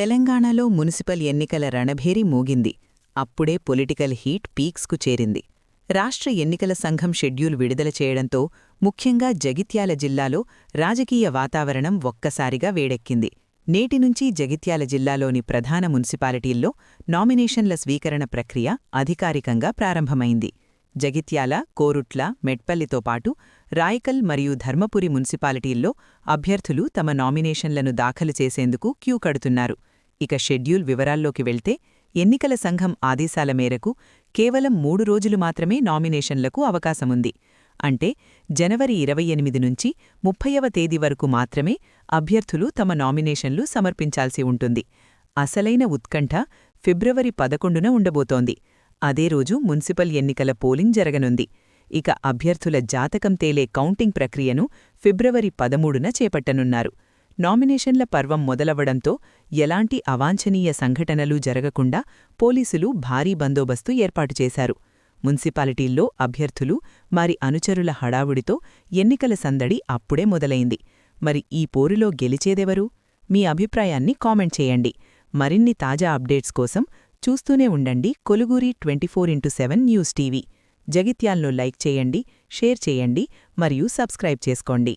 తెలంగాణలో మున్సిపల్ ఎన్నికల రణభేరి మోగింది. అప్పుడే పొలిటికల్ హీట్ పీక్స్కు చేరింది. రాష్ట్ర ఎన్నికల సంఘం షెడ్యూల్ విడుదల చేయడంతో ముఖ్యంగా జగిత్యాల జిల్లాలో రాజకీయ వాతావరణం ఒక్కసారిగా వేడెక్కింది. నేటినుంచి జగిత్యాల జిల్లాలోని ప్రధాన మున్సిపాలిటీల్లో నామినేషన్ల స్వీకరణ ప్రక్రియ అధికారికంగా ప్రారంభమైంది. జగిత్యాల, కోరుట్ల, మెట్పల్లితో పాటు రాయకల్ మరియు ధర్మపురి మున్సిపాలిటీల్లో అభ్యర్థులు తమ నామినేషన్లను దాఖలు చేసేందుకు క్యూ కడుతున్నారు. ఇక షెడ్యూల్ వివరాల్లోకి వెళ్తే ఎన్నికల సంఘం ఆదేశాల మేరకు కేవలం 3 రోజులు మాత్రమే నామినేషన్లకు అవకాశముంది. అంటే జనవరి 28 నుంచి 30వ తేదీ వరకు మాత్రమే అభ్యర్థులు తమ నామినేషన్లు సమర్పించాల్సి ఉంటుంది. అసలైన ఉత్కంఠ ఫిబ్రవరి 11న ఉండబోతోంది. అదే రోజు మున్సిపల్ ఎన్నికల పోలింగ్ జరగనుంది. ఇక అభ్యర్థుల జాతకం తేలే కౌంటింగ్ ప్రక్రియను ఫిబ్రవరి 13న చేపట్టనున్నారు. నామినేషన్ల పర్వం మొదలవడంతో ఎలాంటి అవాంఛనీయ సంఘటనలు జరగకుండా పోలీసులు భారీ బందోబస్తు ఏర్పాటు చేశారు. మున్సిపాలిటీల్లో అభ్యర్థులు, వారి అనుచరుల హడావుడితో ఎన్నికల సందడి అప్పుడే మొదలైంది. మరి ఈ పోరులో గెలిచేదెవరు? మీ అభిప్రాయాన్ని కామెంట్ చేయండి. మరిన్ని తాజా అప్డేట్స్ కోసం చూస్తూనే ఉండండి కొలుగూరి 24x7 న్యూస్ టీవీ. జగిత్యాలను లైక్ చేయండి, షేర్ చేయండి మరియు సబ్స్క్రైబ్ చేసుకోండి.